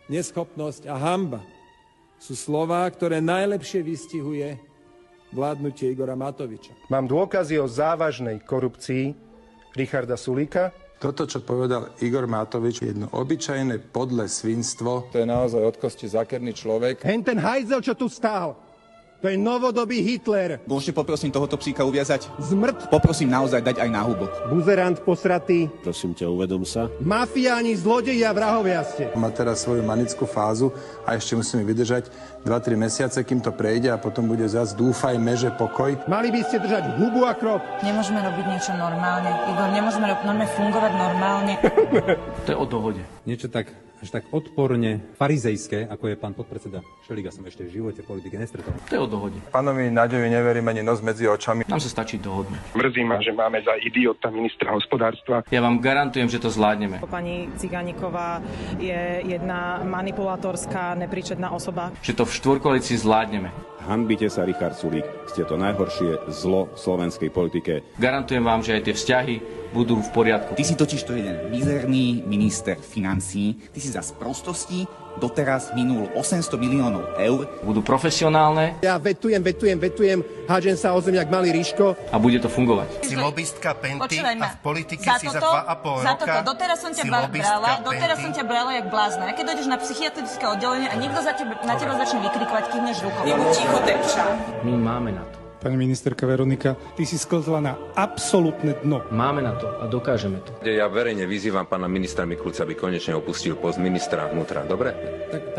neschopnosť a hanba sú slová, ktoré najlepšie vystihuje vládnutie Igora Matoviča. Mám dôkazy o závažnej korupcii Richarda Sulíka. Toto, čo povedal Igor Matovič, je jedno obyčajné podlé svinstvo. To je naozaj od kosti zákerný človek. Ten hajzel, čo tu stál, to je novodobý Hitler. Môžete poprosím tohoto psíka uviazať? Zmrt. Poprosím naozaj dať aj náhubok. Buzerant posratý. Prosím ťa, uvedom sa. Mafiáni, zlodeji a vrahovia ste. Má teraz svoju manickú fázu a ešte musíme vydržať 2-3 mesiace, kým to prejde a potom bude zas dúfajme, že pokoj. Mali by ste držať hubu a krok. Nemôžeme robiť niečo normálne. Igor, nemôžeme normálne fungovať normálne. To je o dohode. Niečo tak až tak odporne farizejské, ako je pán podpredseda Šeliga, som ešte v živote politike nestretol. To je o dohode. Pánovi Naďovi neverím ani nos medzi očami. Nám sa stačí dohodnúť. Mrzí ma, že máme za idiota ministra hospodárstva. Ja vám garantujem, že to zvládneme. Pani Cigániková je jedna manipulátorská, nepríčetná osoba. Že to v štvorkoalícii zvládneme. Hanbite sa, Richard Sulík. Ste to najhoršie zlo v slovenskej politike. Garantujem vám, že aj tie vzťahy budú v poriadku. Ty si totiž to jeden mizerný minister financií. Ty si za sprostosti doteraz minul 800 miliónov eur. Budú profesionálne. Ja vetujem, hádžem sa o zem jak malý Ríško. A bude to fungovať. Si lobistka Penty a v politike za si toto, za 2,5 za roka. Toto. Doteraz som ťa brala jak blázna. A keď dojdeš na psychiatrické oddelenie a niekto na teba začne vykrikovať, kývneš rukou. Ticho, depča. My máme na to. Pani ministerka Veronika, ty si sklzla na absolútne dno. Máme na to a dokážeme to. Ja verejne vyzývam pána ministra Mikulca, aby konečne opustil post ministra vnútra. Dobre?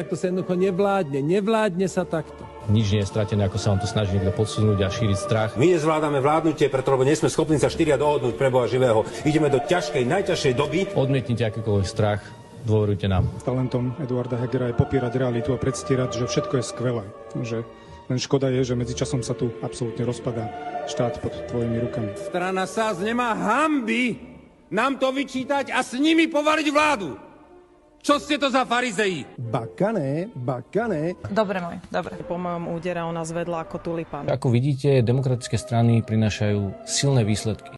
Takto sa jednoducho nevládne sa takto. Nič nie je stratené, ako sa vám to snaží niekto podsunúť a šíriť strach. My nezvládame vládnutie, preto lebo nie sme schopní sa štyria dohodnúť pre Boha živého. Ideme do ťažkej, najťažšej doby. Odmietnite akýkoľvek strach, dôverujte nám. Talentom Eduarda Hegera je popírať realitu a predstierať, že všetko je skvelé. Že len škoda je, že medzičasom sa tu absolútne rozpadá štát pod tvojimi rukami. Strana SAS nemá hanby nám to vyčítať a s nimi povaliť vládu. Čo ste to za farizeji? Bakané. Dobre môj, dobre. Po mojom údere ona zvedla ako tulipán. Ako vidíte, demokratické strany prinášajú silné výsledky.